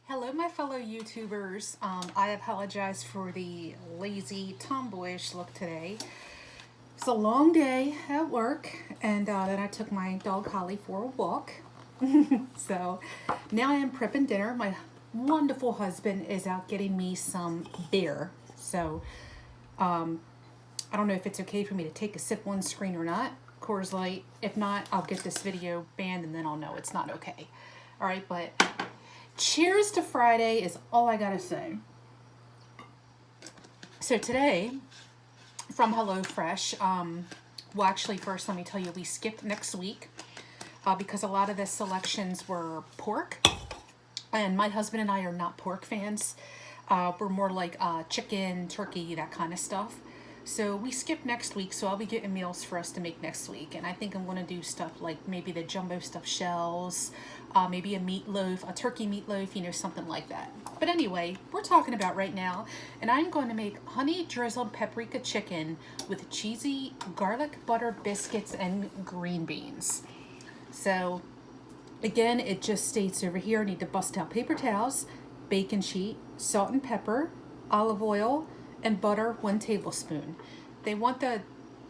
Hello, my fellow YouTubers. I apologize for the lazy, tomboyish look today. It's a long day at work, and then I took my dog Holly for a walk. So now I am prepping dinner. My wonderful husband is out getting me some beer. So I don't know if it's okay for me to take a sip on screen or not. Coors Light. If not, I'll get this video banned and then I'll know it's not okay. All right, but cheers to Friday is all I gotta say. So today, from HelloFresh, well, actually, first let me tell you, we skipped next week because a lot of the selections were pork, and my husband and I are not pork fans. We're more like chicken, turkey, that kind of stuff. So we skipped next week, so I'll be getting meals for us to make next week. And I think I'm going to do stuff like maybe the jumbo stuffed shells, maybe a meatloaf, a turkey meatloaf, you know, something like that. But anyway, we're talking about right now, and I'm going to make honey-drizzled paprika chicken with cheesy garlic butter biscuits and green beans. So again, it just states over here, I need to bust out paper towels, bacon sheet, salt and pepper, olive oil, and butter, 1 tablespoon. They want the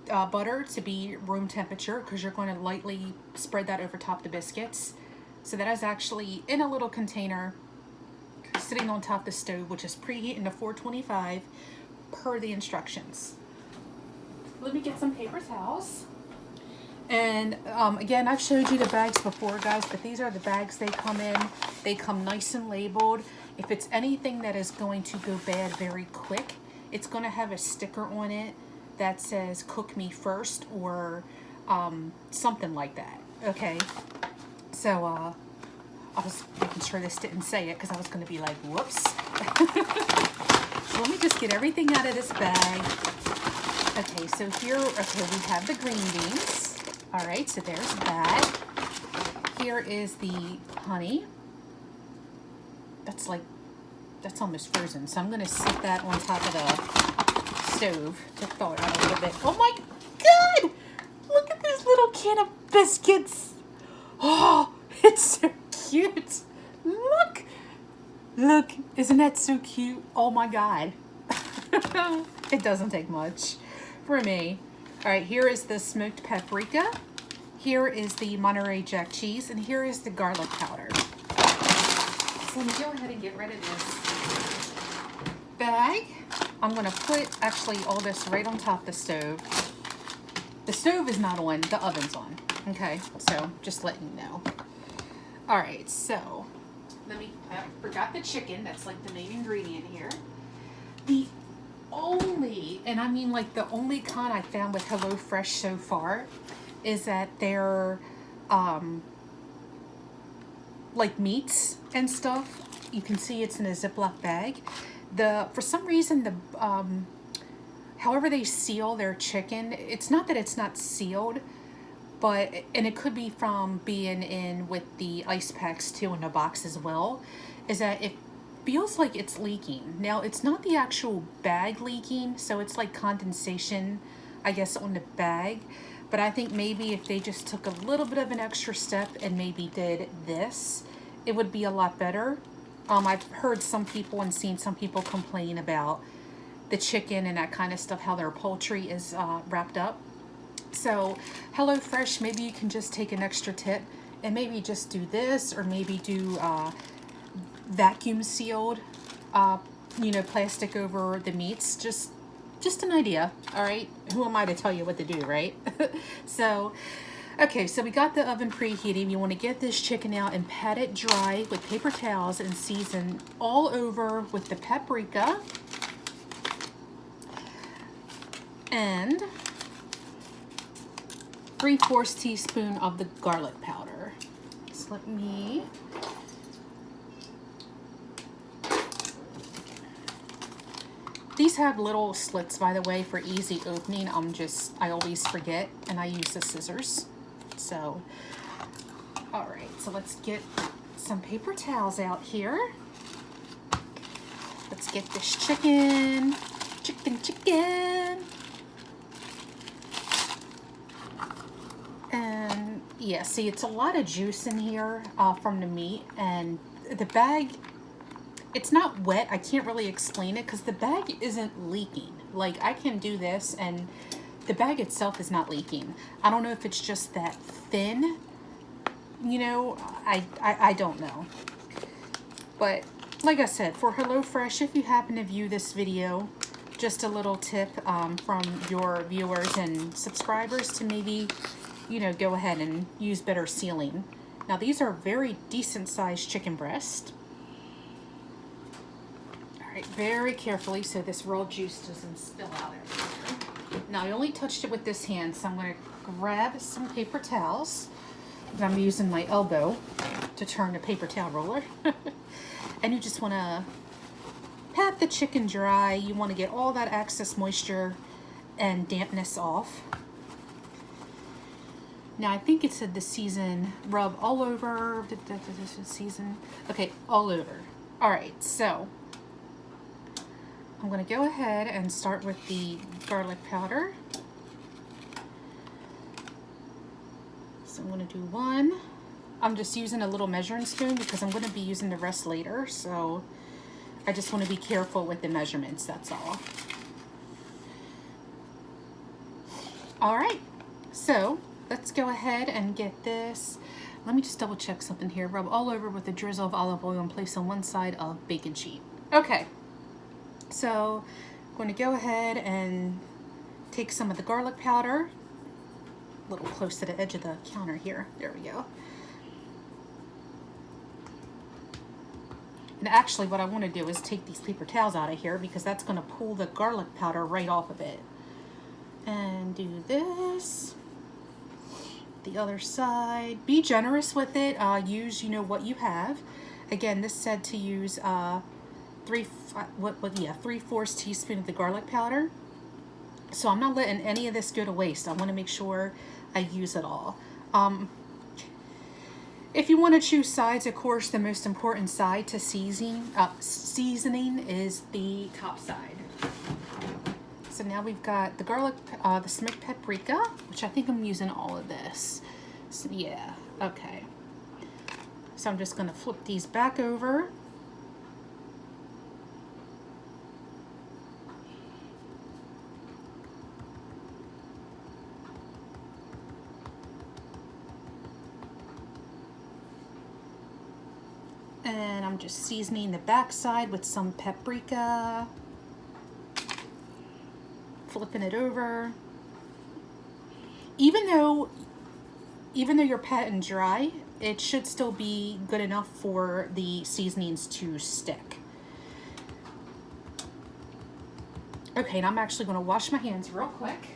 butter to be room temperature because you're going to lightly spread that over top the biscuits. So that is actually in a little container sitting on top of the stove, which is preheating to 425 per the instructions. Let me get some paper towels. And again, I've showed you the bags before, guys, but these are the bags they come in. They come nice and labeled. If it's anything that is going to go bad very quick, it's going to have a sticker on it that says cook me first or something like that. Okay, so I was making sure this didn't say it because I was going to be like, whoops. So let me just get everything out of this bag. Okay, so here, we have the green beans. All right, so there's that. Here is the honey. That's almost frozen, so I'm going to sit that on top of the stove to thaw it out a little bit. Oh my God! Look at this little can of biscuits. Oh, it's so cute. Look, isn't that so cute? Oh my God. It doesn't take much for me. All right, here is the smoked paprika. Here is the Monterey Jack cheese, and here is the garlic powder. So let me go ahead and get rid of this bag. I'm going to put actually all this right on top of the stove. The stove is not on, the oven's on. Okay, so just letting you know. All right, so I forgot the chicken. That's like the main ingredient here. The only, and I mean like the only con I found with HelloFresh so far is that they're like meats and stuff. You can see it's in a Ziploc bag. For some reason, however they seal their chicken, it's not that it's not sealed, but, and it could be from being in with the ice packs too in the box as well, is that it feels like it's leaking. Now, it's not the actual bag leaking, so it's like condensation, I guess, on the bag. But I think maybe if they just took a little bit of an extra step and maybe did this, it would be a lot better. I've heard some people and seen some people complain about the chicken and that kind of stuff, how their poultry is wrapped up. So HelloFresh, maybe you can just take an extra tip and maybe just do this, or maybe do vacuum sealed, plastic over the meats. Just an idea, all right? Who am I to tell you what to do, right? So, okay, so we got the oven preheating. You want to get this chicken out and pat it dry with paper towels and season all over with the paprika and 3/4 teaspoon of the garlic powder. So let me... These have little slits, by the way, for easy opening. I always forget, and I use the scissors. So, all right, so let's get some paper towels out here. Let's get this chicken. And yeah, see, it's a lot of juice in here from the meat, and the bag it's not wet. I can't really explain it because the bag isn't leaking. Like, I can do this and the bag itself is not leaking. I don't know if it's just that thin, you know, I don't know. But like I said, for HelloFresh, if you happen to view this video, just a little tip from your viewers and subscribers to maybe, you know, go ahead and use better sealing. Now these are very decent sized chicken breast. All right, very carefully so this raw juice doesn't spill out everywhere. Now I only touched it with this hand, so I'm going to grab some paper towels. And I'm using my elbow to turn the paper towel roller. And you just want to pat the chicken dry. You want to get all that excess moisture and dampness off. Now I think it said the season rub all over. Season. Okay, all over. Alright, so I'm going to go ahead and start with the garlic powder. So I'm going to do one. I'm just using a little measuring spoon because I'm going to be using the rest later. So I just want to be careful with the measurements, that's all. All right, so let's go ahead and get this. Let me just double check something here. Rub all over with a drizzle of olive oil and place on one side of baking sheet. Okay, so I'm going to go ahead and take some of the garlic powder, a little close to the edge of the counter here. There we go. And actually what I want to do is take these paper towels out of here because that's going to pull the garlic powder right off of it. And do this. The other side. Be generous with it. Use, you know, what you have. Again, this said to use 3/4 teaspoon of the garlic powder. So I'm not letting any of this go to waste. I want to make sure I use it all. If you want to choose sides, of course, the most important side to seasoning is the top side. So now we've got the garlic, the smoked paprika, which I think I'm using all of this. So yeah, okay. So I'm just going to flip these back over. And I'm just seasoning the back side with some paprika. Flipping it over. Even though you're pat and dry, it should still be good enough for the seasonings to stick. Okay, and I'm actually going to wash my hands real quick.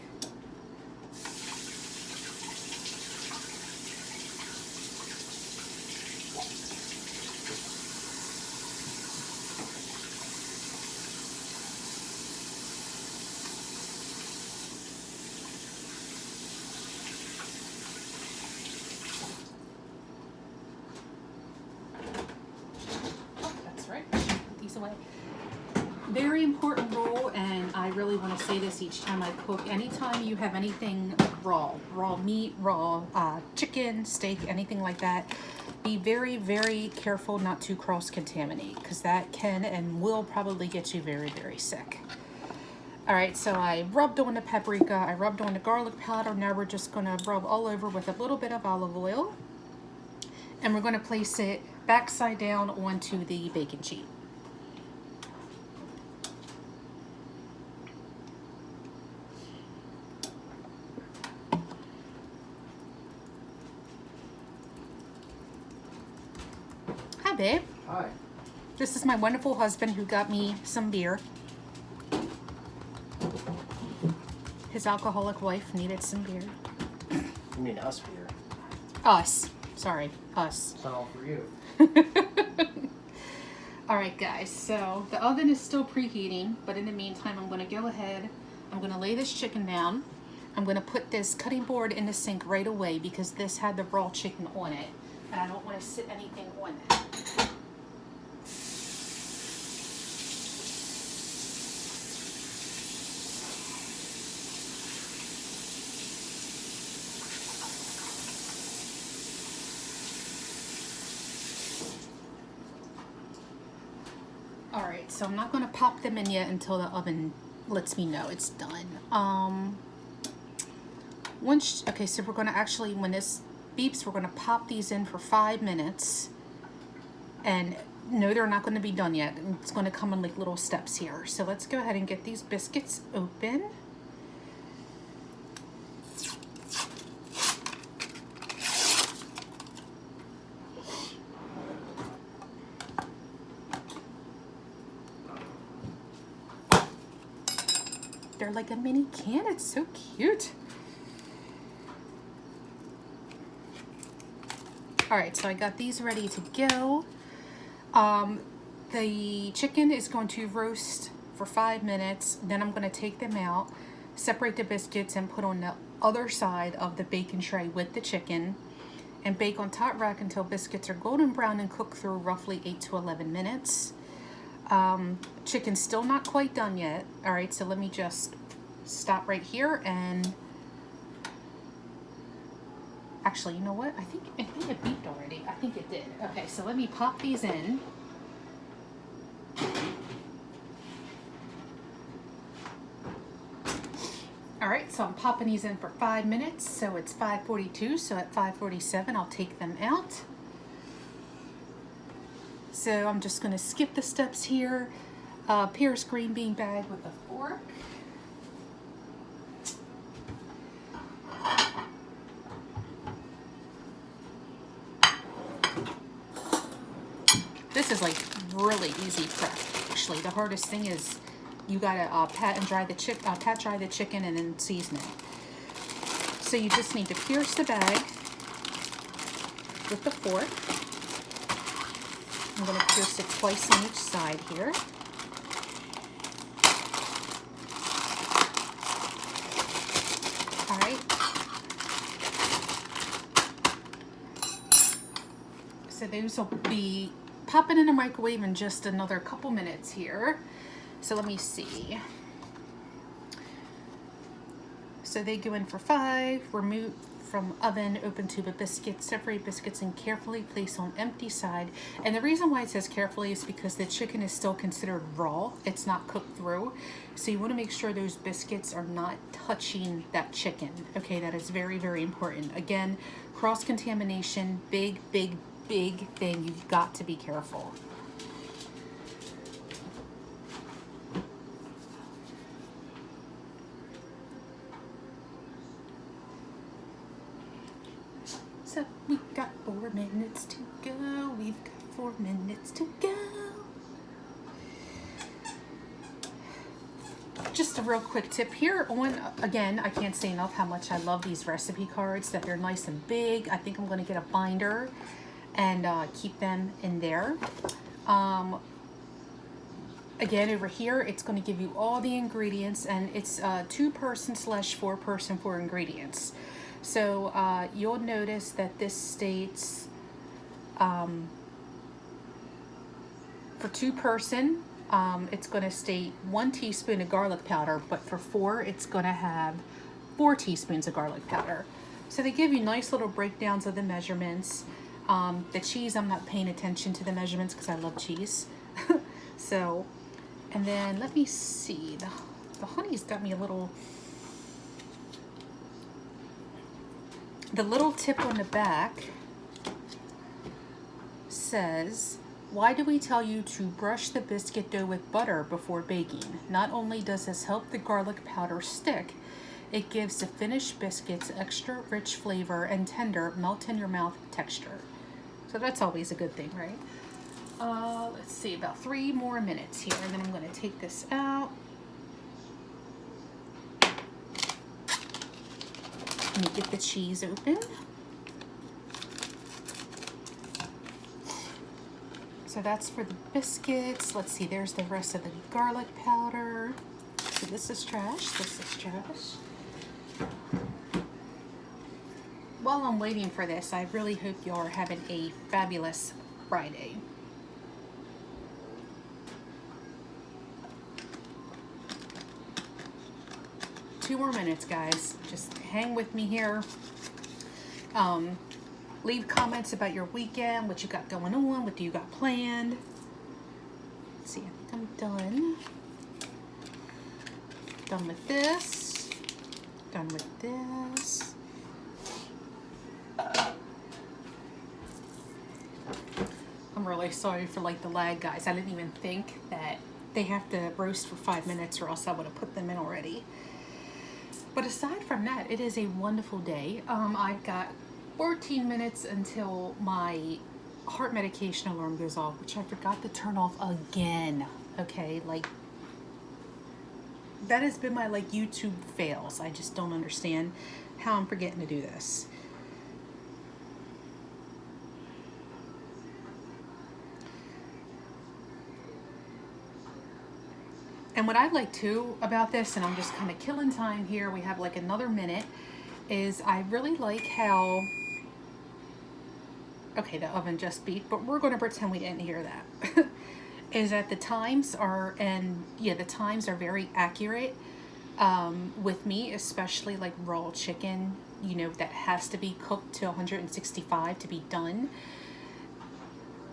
Away. Very important rule, and I really want to say this each time I cook. Anytime you have anything raw meat, raw chicken, steak, anything like that, be very, very careful not to cross-contaminate, because that can and will probably get you very, very sick. Alright, so I rubbed on the paprika, I rubbed on the garlic powder. Now we're just going to rub all over with a little bit of olive oil, and we're going to place it backside down onto the baking sheet. Hi, babe. Hi. This is my wonderful husband who got me some beer. His alcoholic wife needed some beer. You mean us beer? Us. Sorry, us. It's not all for you. Alright guys, so the oven is still preheating, but in the meantime I'm going to go ahead, I'm going to lay this chicken down. I'm going to put this cutting board in the sink right away because this had the raw chicken on it, and I don't want to sit anything on it. Alright, so I'm not going to pop them in yet until the oven lets me know it's done. Okay, so we're going to actually, when this beeps, we're going to pop these in for 5 minutes. And no, they're not going to be done yet. It's going to come in like little steps here. So let's go ahead and get these biscuits open. They're like a mini can. It's so cute. All right, so I got these ready to go. The chicken is going to roast for 5 minutes. Then I'm going to take them out, separate the biscuits, and put on the other side of the baking tray with the chicken, and bake on top rack until biscuits are golden brown and cook through roughly 8 to 11 minutes. Chicken's still not quite done yet. All right, so let me just stop right here and actually, you know what? I think it beeped already. I think it did. Okay, so let me pop these in. All right, so I'm popping these in for 5 minutes. So it's 5:42. So at 5:47, I'll take them out. So I'm just going to skip the steps here. Pierce green bean bag with a fork. This is like really easy prep. Actually, the hardest thing is you gotta pat dry the chicken and then season it. So you just need to pierce the bag with the fork. I'm going to pierce it twice on each side here. All right. So those will be popping in the microwave in just another couple minutes here. So let me see. So they go in for 5, remove from oven, open tube of biscuits, separate biscuits and carefully place on empty side. And the reason why it says carefully is because the chicken is still considered raw. It's not cooked through. So you want to make sure those biscuits are not touching that chicken. Okay, that is very, very important. Again, cross-contamination, big, big, big thing. You've got to be careful. So we've got 4 minutes to go. We've got 4 minutes to go. Just a real quick tip here on, again, I can't say enough how much I love these recipe cards, that they're nice and big. I think I'm going to get a binder and keep them in there. Again, over here, it's going to give you all the ingredients, and it's 2-person/4-person for ingredients. So you'll notice that this states for 2-person, it's going to state 1 teaspoon of garlic powder, but for 4, it's going to have 4 teaspoons of garlic powder. So they give you nice little breakdowns of the measurements. The cheese, I'm not paying attention to the measurements because I love cheese. So, and then let me see, the honey's got me a little. The little tip on the back says, why do we tell you to brush the biscuit dough with butter before baking? Not only does this help the garlic powder stick, it gives the finished biscuits extra rich flavor and tender, melt in your mouth texture. So that's always a good thing, right? Let's see, about 3 more minutes here, and then I'm going to take this out. Let me get the cheese open. So that's for the biscuits. Let's see, there's the rest of the garlic powder. So this is trash, this is trash. While I'm waiting for this, I really hope you are having a fabulous Friday. Two more minutes, guys. Just hang with me here. Leave comments about your weekend, what you got going on, what do you got planned. let's see, I think I'm done. Done with this. Done with this. I'm really sorry for like the lag, guys. I didn't even think that they have to roast for 5 minutes, or else I would have put them in already. But aside from that, it is a wonderful day. I've got 14 minutes until my heart medication alarm goes off, which I forgot to turn off again. Okay, like that has been my like YouTube fails. I just don't understand how I'm forgetting to do this. And what I like too about this, and I'm just kind of killing time here, we have like another minute, is I really like how, okay, the oven just beeped, but we're going to pretend we didn't hear that. Is that the times are, and yeah, the times are very accurate with me, especially like raw chicken, you know, that has to be cooked to 165 to be done.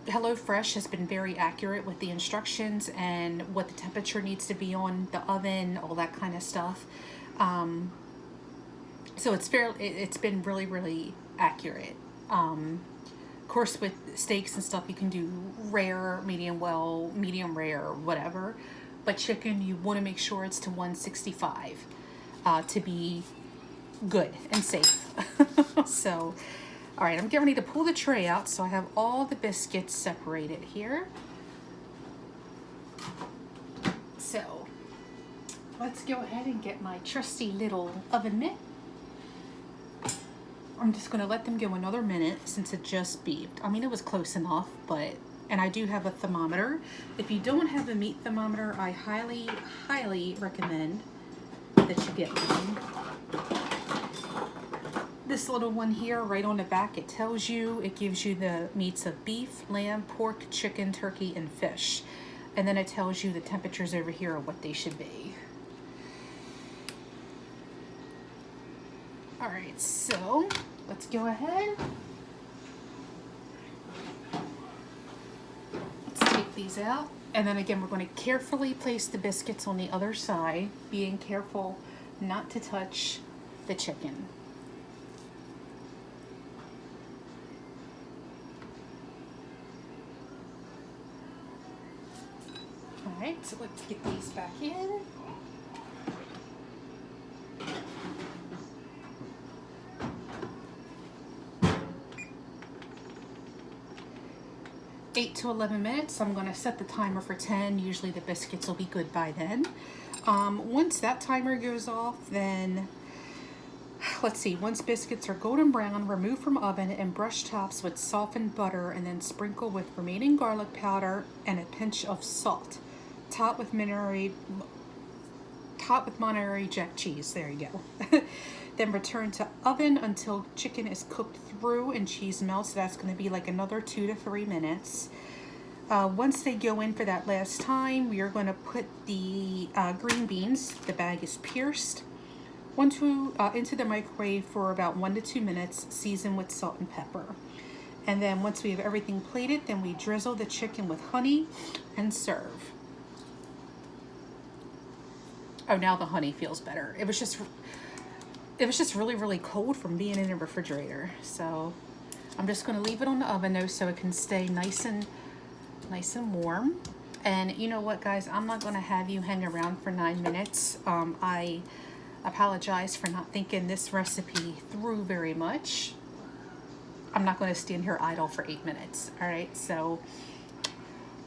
HelloFresh has been very accurate with the instructions and what the temperature needs to be on the oven, all that kind of stuff. So it's been really, really accurate. Of course, with steaks and stuff, you can do rare, medium well, medium rare, whatever. But chicken, you want to make sure it's to 165 to be good and safe. So, all right, I'm getting ready to pull the tray out, so I have all the biscuits separated here. So, let's go ahead and get my trusty little oven mitt. I'm just going to let them go another minute since it just beeped. I mean, it was close enough, but, and I do have a thermometer. If you don't have a meat thermometer, I highly, highly recommend that you get one. This little one here, right on the back, it tells you, it gives you the meats of beef, lamb, pork, chicken, turkey, and fish. And then it tells you the temperatures over here are what they should be. All right, so let's go ahead. Let's take these out. And then again, we're going to carefully place the biscuits on the other side, being careful not to touch the chicken. Alright, so let's get these back in. Eight to 11 minutes. I'm going to set the timer for 10. Usually the biscuits will be good by then. Once that timer goes off, then let's see. Once biscuits are golden brown, remove from oven and brush tops with softened butter, and then sprinkle with remaining garlic powder and a pinch of salt. Top with Monterey Jack cheese. There you go. Then return to oven until chicken is cooked through and cheese melts. That's going to be like another 2 to 3 minutes. Once they go in for that last time, we are going to put the green beans, the bag is pierced, into the microwave for about 1 to 2 minutes, season with salt and pepper. And then once we have everything plated, then we drizzle the chicken with honey and serve. Oh, now the honey feels better. It was just really, really cold from being in the refrigerator. So I'm just going to leave it on the oven though, so it can stay nice and warm. And you know what, guys? I'm not going to have you hang around for 9 minutes. I apologize for not thinking this recipe through very much. I'm not going to stand here idle for 8 minutes. All right, so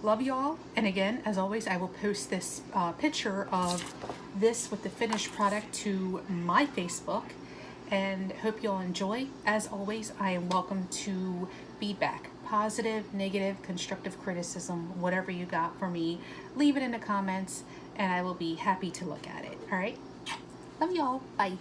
love y'all. And again, as always, I will post this picture of this with the finished product to my Facebook, and hope you'll enjoy. As always, I am welcome to feedback, positive, negative, constructive criticism, whatever you got for me. Leave it in the comments and I will be happy to look at it. All right, love y'all. Bye.